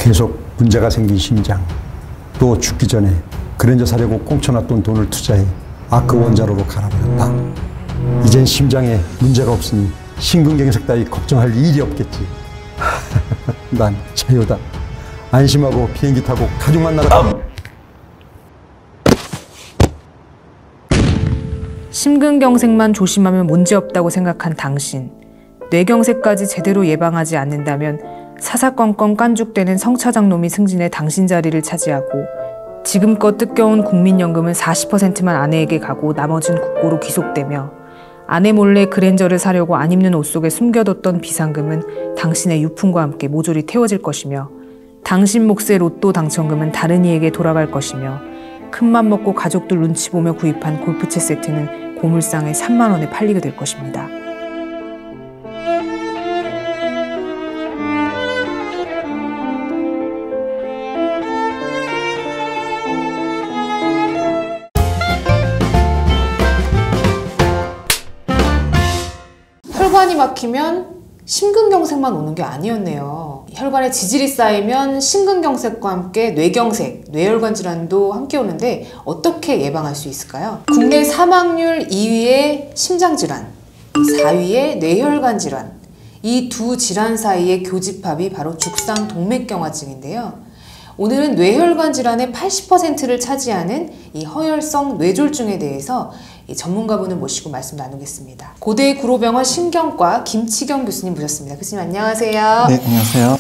계속 문제가 생긴 심장, 또 죽기 전에 그랜저 사려고 꽁쳐놨던 돈을 투자해 아크 원자로로 갈아버렸다. 이젠 심장에 문제가 없으니 심근경색 따위 걱정할 일이 없겠지. 난 자유다. 안심하고 비행기 타고 가족 만나러. 심근경색만 조심하면 문제없다고 생각한 당신. 뇌경색까지 제대로 예방하지 않는다면 사사건건 깐죽대는 성차장 놈이 승진해 당신 자리를 차지하고 지금껏 뜯겨온 국민연금은 40%만 아내에게 가고 나머진 국고로 귀속되며 아내 몰래 그랜저를 사려고 안 입는 옷 속에 숨겨뒀던 비상금은 당신의 유품과 함께 모조리 태워질 것이며 당신 몫의 로또 당첨금은 다른 이에게 돌아갈 것이며 큰맘 먹고 가족들 눈치 보며 구입한 골프채 세트는 고물상에 3만 원에 팔리게 될 것입니다. 혈관이 막히면 심근경색만 오는 게 아니었네요. 혈관에 지질이 쌓이면 심근경색과 함께 뇌경색, 뇌혈관 질환도 함께 오는데 어떻게 예방할 수 있을까요? 국내 사망률 2위의 심장질환, 4위의 뇌혈관 질환, 이 두 질환 사이의 교집합이 바로 죽상동맥경화증인데요. 오늘은 뇌혈관 질환의 80%를 차지하는 이 허혈성 뇌졸중에 대해서 이 전문가분을 모시고 말씀 나누겠습니다. 고대 구로병원 신경과 김치경 교수님 모셨습니다. 교수님 안녕하세요. 네, 안녕하세요.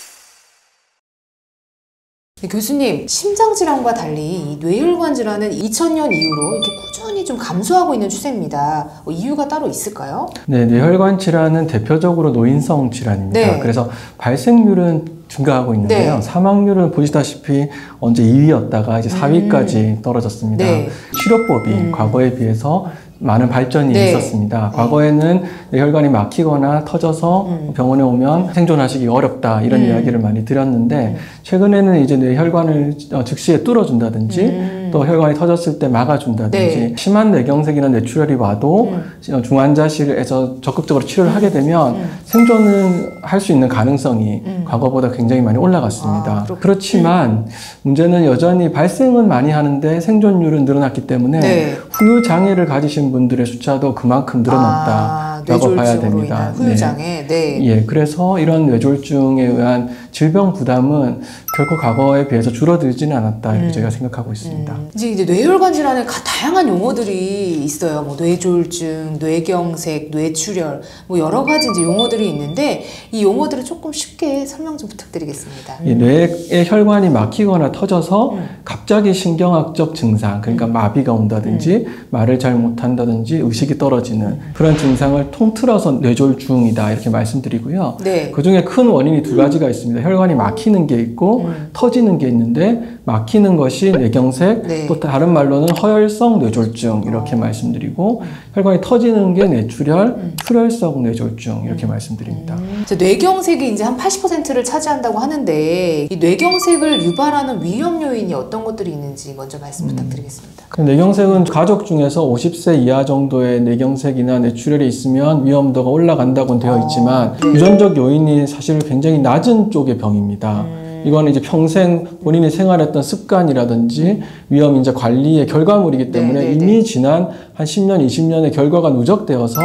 네, 교수님, 심장질환과 달리 이 뇌혈관 질환은 2000년 이후로 이렇게 꾸준히 좀 감소하고 있는 추세입니다. 이유가 따로 있을까요? 네, 뇌혈관 질환은 대표적으로 노인성 질환입니다. 네. 그래서 발생률은 증가하고 있는데요. 네. 사망률은 보시다시피 언제 2위였다가 이제 4위까지 떨어졌습니다. 네. 치료법이 과거에 비해서 많은 발전이 네. 있었습니다. 과거에는 뇌혈관이 막히거나 터져서 병원에 오면 생존하시기 어렵다 이런 이야기를 많이 드렸는데 최근에는 이제 뇌혈관을 즉시에 뚫어준다든지 또 혈관이 터졌을 때 막아준다든지 네. 심한 뇌경색이나 뇌출혈이 와도 중환자실에서 적극적으로 치료를 하게 되면 생존을 할 수 있는 가능성이 과거보다 굉장히 많이 올라갔습니다. 그렇지만 문제는 여전히 발생은 많이 하는데 생존율은 늘어났기 때문에 네. 후유장애를 가지신 분들의 숫자도 그만큼 늘어났다라고 봐야 됩니다. 후유장애. 네. 예, 그래서 이런 뇌졸중에 의한 질병 부담은 결코 과거에 비해서 줄어들지는 않았다 이렇게 제가 생각하고 있습니다. 이제 뇌혈관 질환에 다양한 용어들이 있어요. 뭐 뇌졸중, 뇌경색, 뇌출혈, 뭐 여러 가지 이제 용어들이 있는데 이 용어들을 조금 쉽게 설명 좀 부탁드리겠습니다. 이 뇌의 혈관이 막히거나 터져서 갑자기 신경학적 증상, 그러니까 마비가 온다든지 말을 잘 못한다든지 의식이 떨어지는 그런 증상을 통틀어서 뇌졸중이다 이렇게 말씀드리고요. 네. 그 중에 큰 원인이 두 가지가 있습니다. 혈관이 막히는 게 있고 터지는 게 있는데 막히는 것이 뇌경색, 네. 또 다른 말로는 허혈성 뇌졸중 이렇게 말씀드리고 혈관이 터지는 게 뇌출혈, 출혈성 뇌졸중 이렇게 말씀드립니다. 뇌경색이 이제 한 80%를 차지한다고 하는데 이 뇌경색을 유발하는 위험 요인이 어떤 것들이 있는지 먼저 말씀 부탁드리겠습니다. 뇌경색은 가족 중에서 50세 이하 정도의 뇌경색이나 뇌출혈이 있으면 위험도가 올라간다고 되어 있지만 네. 유전적 요인이 사실 굉장히 낮은 쪽의 병입니다. 이거는 이제 평생 본인이 생활했던 습관이라든지 위험인자 관리의 결과물이기 때문에 이미 지난 한 10년, 20년의 결과가 누적되어서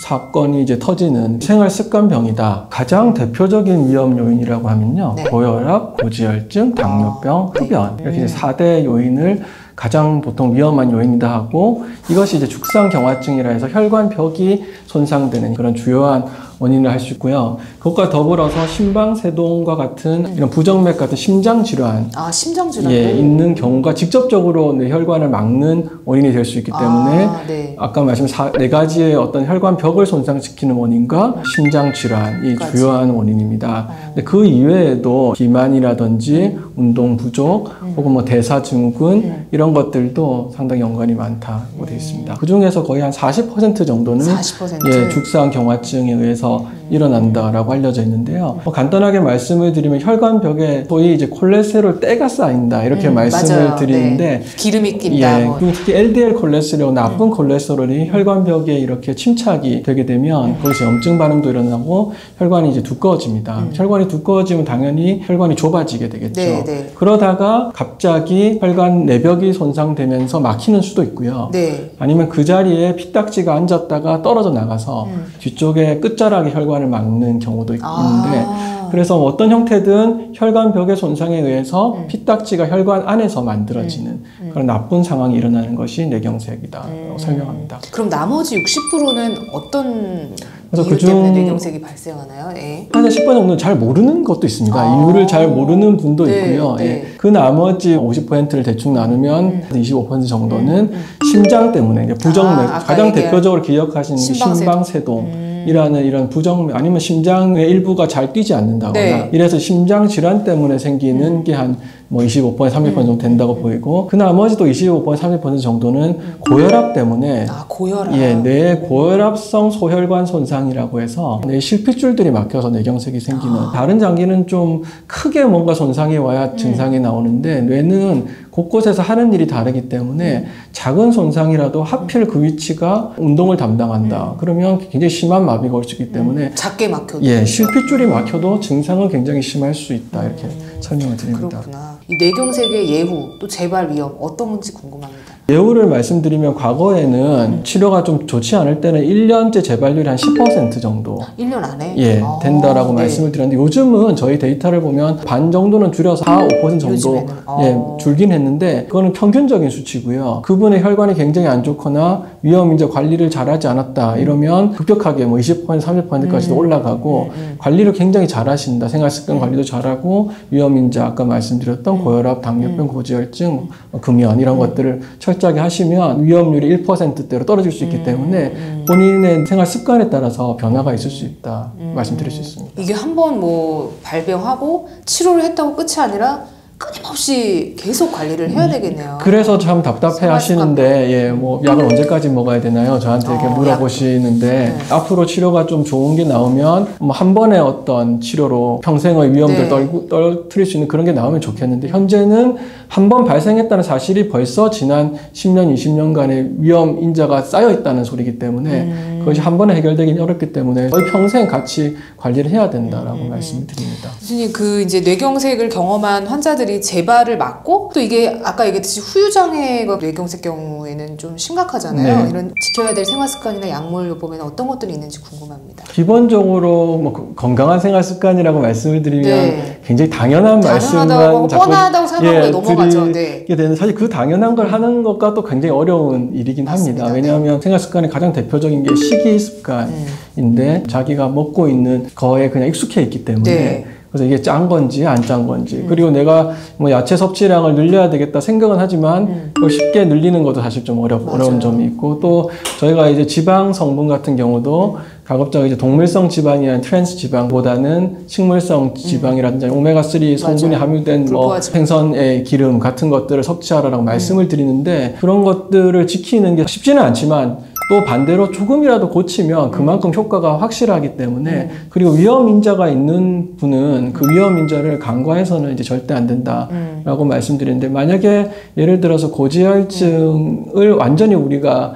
사건이 이제 터지는 생활 습관병이다. 가장 대표적인 위험 요인이라고 하면요. 네. 고혈압, 고지혈증, 당뇨병, 흡연 이렇게 이제 4대 요인을 가장 보통 위험한 요인이다 하고 이것이 이제 죽상경화증이라 해서 혈관벽이 손상되는 그런 주요한 원인을 할 수 있고요. 그것과 더불어서 심방세동과 같은 이런 부정맥 같은 심장질환 심장질환도 있는 경우가 직접적으로 뇌혈관을 막는 원인이 될 수 있기 때문에 네. 아까 말씀하신 4가지의 어떤 혈관벽을 손상시키는 원인과 심장질환이 주요한 원인입니다. 근데 그 이외에도 비만이라든지 운동 부족 혹은 뭐 대사증후군 이런 것들도 상당히 연관이 많다고 되어 있습니다. 그 중에서 거의 한 40% 정도는 40%? 죽상경화증에 의해서 통해서 일어난다라고 알려져 있는데요. 간단하게 말씀을 드리면 혈관벽에 소위 이제 콜레스테롤 때가 쌓인다 이렇게 말씀을 맞아요. 드리는데 네. 기름이 낀다. 예, 뭐. 특히 LDL 콜레스테롤 나쁜 콜레스테롤이 혈관벽에 이렇게 침착이 되게 되면 거기서 염증 반응도 일어나고 혈관이 이제 두꺼워집니다. 혈관이 두꺼워지면 당연히 혈관이 좁아지게 되겠죠. 네, 네. 그러다가 갑자기 혈관 내벽이 손상되면서 막히는 수도 있고요. 네. 아니면 그 자리에 피딱지가 앉았다가 떨어져 나가서 뒤쪽에 끝자락에 혈관을 막는 경우도 있는데 그래서 어떤 형태든 혈관벽의 손상에 의해서 피딱지가 혈관 안에서 만들어지는 그런 나쁜 상황이 일어나는 것이 뇌경색이다라고 설명합니다. 그럼 나머지 60%는 어떤 그래서 이유 그중 때문에 뇌경색이 발생하나요? 예. 한 10% 정도는 잘 모르는 것도 있습니다. 이유를 잘 모르는 분도 네, 있고요. 네. 예. 그 나머지 50%를 대충 나누면 25% 정도는 심장 때문에 이제 부정맥, 아까 가장 얘기한 대표적으로 기억하시는 게 심방세동이라는 이런 부정맥 아니면 심장의 일부가 잘 뛰지 않는다거나 네. 이래서 심장 질환 때문에 생기는 게 한 뭐 25%, 30% 정도 된다고 보이고 그 나머지도 25%, 30% 정도는 고혈압 때문에 고혈압. 예, 뇌 고혈압성 소혈관 손상이라고 해서 뇌 실핏줄들이 막혀서 뇌경색이 생기는 다른 장기는 좀 크게 뭔가 손상이 와야 증상이 나오는데 뇌는 곳곳에서 하는 일이 다르기 때문에 작은 손상이라도 하필 그 위치가 운동을 담당한다. 그러면 굉장히 심한 마비가 올 수 있기 때문에 작게 막혀도. 예, 실핏줄이 막혀도 증상은 굉장히 심할 수 있다. 이렇게 설명을 드립니다. 그렇구나. 이 뇌경색의 예후 또 재발 위험 어떤 건지 궁금합니다. 예후를 말씀드리면 과거에는 치료가 좀 좋지 않을 때는 1년째 재발률이 한 10% 정도 1년 안에? 예, 된다라고 네. 말씀을 드렸는데 요즘은 저희 데이터를 보면 반 정도는 줄여서 4, 5% 정도 요즘에는? 예, 줄긴 했는데 그거는 평균적인 수치고요. 그분의 혈관이 굉장히 안 좋거나 위험인자 관리를 잘하지 않았다 이러면 급격하게 뭐 20%, 30%까지도 올라가고 관리를 굉장히 잘하신다. 생활습관 관리도 잘하고 위험인자 아까 말씀드렸던 고혈압, 당뇨병, 고지혈증, 금연 이런 것들을 철저하게 하시면 위험률이 1%대로 떨어질 수 있기 때문에 본인의 생활 습관에 따라서 변화가 있을 수 있다 말씀드릴 수 있습니다. 이게 한번 뭐 발병하고 치료를 했다고 끝이 아니라 끊임없이 계속 관리를 해야 되겠네요. 그래서 참 답답해 하시는데, 예, 뭐, 약을 언제까지 먹어야 되나요? 저한테 이렇게 물어보시는데, 앞으로 치료가 좀 좋은 게 나오면, 뭐, 한 번의 어떤 치료로 평생의 위험들 떨어뜨릴 수 있는 그런 게 나오면 좋겠는데, 현재는 한 번 발생했다는 사실이 벌써 지난 10년, 20년간의 위험 인자가 쌓여 있다는 소리이기 때문에, 그것이 한 번에 해결되기는 어렵기 때문에, 거의 평생 같이 관리를 해야 된다라고 말씀을 드립니다. 교수님, 그 이제 뇌경색을 경험한 환자들이 재발을 막고 또 이게 아까 얘기했듯이 후유장애가 뇌경색 경우에는 좀 심각하잖아요. 네. 이런 지켜야 될 생활습관이나 약물요법에는 어떤 것들이 있는지 궁금합니다. 기본적으로 뭐 건강한 생활 습관이라고 말씀을 드리면 네. 굉장히 당연한 말씀만 당연하다고 자꾸 뻔하다고 생각하고 넘어가죠. 드리게 되는 사실 그 당연한 걸 하는 것과 또 굉장히 어려운 일이긴 맞습니다. 합니다. 왜냐하면 생활 습관의 가장 대표적인 게 식이 습관인데 자기가 먹고 있는 거에 그냥 익숙해 있기 때문에 네. 그래서 이게 짠 건지 안 짠 건지 그리고 내가 뭐 야채 섭취량을 늘려야 되겠다 생각은 하지만 그걸 쉽게 늘리는 것도 사실 좀 어려운 점이 있고 또 저희가 이제 지방 성분 같은 경우도 가급적 이제 동물성 지방이나 트랜스 지방보다는 식물성 지방이라든지 오메가3 성분이 함유된 뭐 생선의 기름 같은 것들을 섭취하라고 말씀을 드리는데 그런 것들을 지키는 게 쉽지는 않지만 또 반대로 조금이라도 고치면 그만큼 효과가 확실하기 때문에 그리고 위험인자가 있는 분은 그 위험인자를 간과해서는 이제 절대 안 된다라고 말씀드리는데 만약에 예를 들어서 고지혈증을 완전히 우리가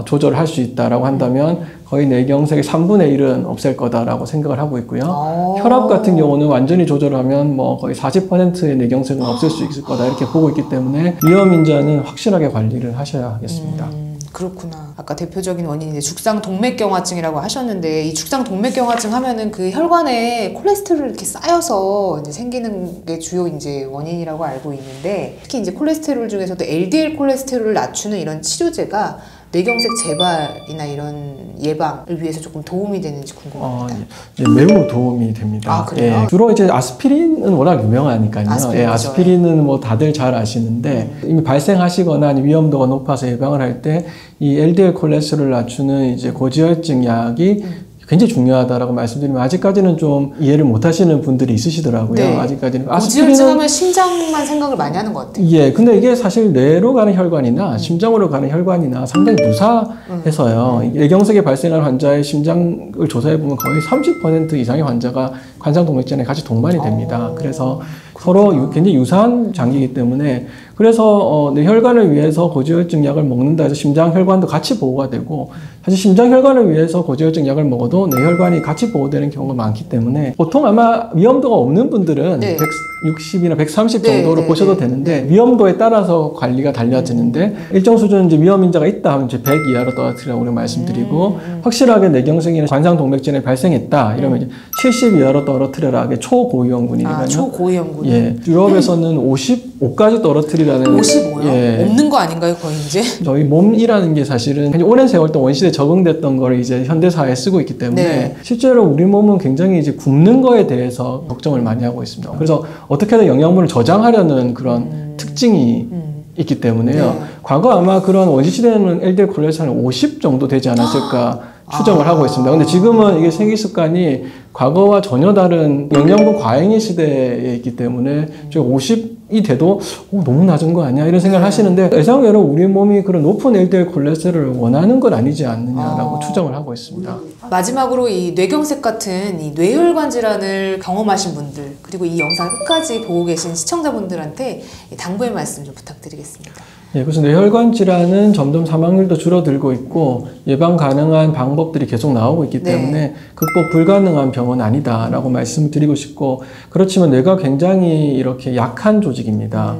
조절할 수 있다라고 한다면 거의 뇌경색의 3분의 1은 없앨 거다라고 생각을 하고 있고요. 혈압 같은 경우는 완전히 조절하면 뭐 거의 40%의 뇌경색은 없앨 수 있을 거다 이렇게 보고 있기 때문에 위험인자는 확실하게 관리를 하셔야 하겠습니다. 그렇구나. 아까 대표적인 원인이 이제 죽상동맥경화증이라고 하셨는데 이 죽상동맥경화증 하면은 그 혈관에 콜레스테롤이 이렇게 쌓여서 이제 생기는 게 주요 이제 원인이라고 알고 있는데 특히 이제 콜레스테롤 중에서도 LDL 콜레스테롤을 낮추는 이런 치료제가 뇌경색 재발이나 이런 예방을 위해서 조금 도움이 되는지 궁금합니다. 예, 매우 도움이 됩니다. 아, 그래요? 예, 주로 이제 아스피린은 워낙 유명하니까요. 아스피린, 아스피린은 뭐 다들 잘 아시는데 이미 발생하시거나 위험도가 높아서 예방을 할 때 이 LDL 콜레스테롤을 낮추는 이제 고지혈증 약이 굉장히 중요하다라고 말씀드리면 아직까지는 좀 이해를 못 하시는 분들이 있으시더라고요. 네. 아직까지는. 고지혈증 하면 심장만 생각을 많이 하는 것 같아요. 예, 근데 이게 사실 뇌로 가는 혈관이나 심장으로 가는 혈관이나 상당히 유사해서요. 뇌경색이 발생한 환자의 심장을 조사해보면 거의 30% 이상의 환자가 관상동맥전에 같이 동반이 됩니다. 그래서 서로 굉장히 유사한 장기이기 때문에 그래서 뇌혈관을 위해서 고지혈증 약을 먹는다 해서 심장혈관도 같이 보호가 되고 사실 심장혈관을 위해서 고지혈증 약을 먹어도 뇌혈관이 같이 보호되는 경우가 많기 때문에 보통 아마 위험도가 없는 분들은 네. 160이나 130 네, 정도로 네, 보셔도 네. 되는데 위험도에 따라서 관리가 달라지는데 일정 수준 이제 위험 인자가 있다 하면 이제 100 이하로 떨어뜨리라고 우리가 말씀드리고 확실하게 뇌경색이나 관상동맥전이 발생했다 이러면 이제 70 이하로 떨어뜨려라. 이게 초고위험군이거든요. 초고위험군. 예, 유럽에서는 55까지 떨어뜨리라는 55요? 예, 없는 거 아닌가요, 거의 이제? 저희 몸이라는 게 사실은 굉장히 오랜 세월 동안 원시대에 적응됐던 거를 이제 현대사회에 쓰고 있기 때문에 네. 실제로 우리 몸은 굉장히 이제 굶는 거에 대해서 걱정을 많이 하고 있습니다. 그래서 어떻게든 영양분을 저장하려는 그런 특징이 있기 때문에요. 네. 과거 아마 그런 원시시대에는 LDL 콜레스테롤 50 정도 되지 않았을까 추정을 하고 있습니다. 근데 지금은 이게 생활 습관이 과거와 전혀 다른 영양분 과잉의 시대에 있기 때문에 50이 돼도 너무 낮은 거 아니야? 이런 생각을 하시는데 예상외로 우리 몸이 그런 높은 LDL 콜레스테롤을 원하는 건 아니지 않느냐라고 추정을 하고 있습니다. 마지막으로 이 뇌경색 같은 이 뇌혈관 질환을 경험하신 분들 그리고 이 영상을 끝까지 보고 계신 시청자분들한테 당부의 말씀 좀 부탁드리겠습니다. 예, 그래서 뇌혈관 질환은 점점 사망률도 줄어들고 있고 예방 가능한 방법들이 계속 나오고 있기 때문에 극복 불가능한 병은 아니다라고 말씀드리고 싶고 그렇지만 뇌가 굉장히 이렇게 약한 조직입니다.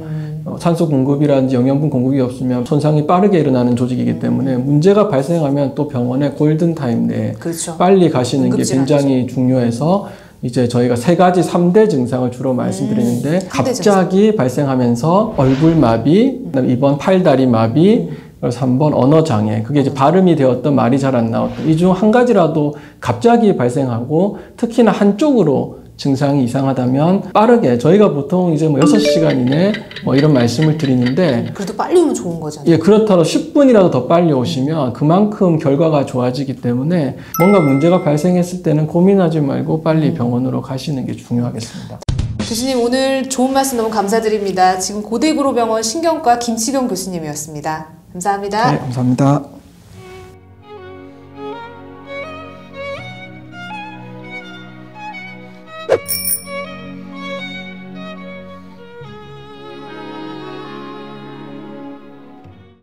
산소 공급이라든지 영양분 공급이 없으면 손상이 빠르게 일어나는 조직이기 때문에 문제가 발생하면 또 병원에 골든타임 내에 그렇죠. 빨리 가시는 게 응급질환이죠. 굉장히 중요해서 이제 저희가 3가지 3대 증상을 주로 말씀드리는데 갑자기 발생하면서 얼굴 마비, 그다음에 2번 팔다리 마비, 그래서 3번 언어 장애. 그게 이제 발음이 되었던 말이 잘 안 나왔던 이 중 한 가지라도 갑자기 발생하고 특히나 한쪽으로 증상이 이상하다면 빠르게 저희가 보통 이제 6시간 이내 이런 말씀을 드리는데 그래도 빨리 오면 좋은 거잖아요. 예, 그렇다고 10분이라도 더 빨리 오시면 그만큼 결과가 좋아지기 때문에 뭔가 문제가 발생했을 때는 고민하지 말고 빨리 병원으로 가시는 게 중요하겠습니다. 교수님 오늘 좋은 말씀 너무 감사드립니다. 지금 고대구로병원 신경과 김치경 교수님이었습니다. 감사합니다. 네, 감사합니다.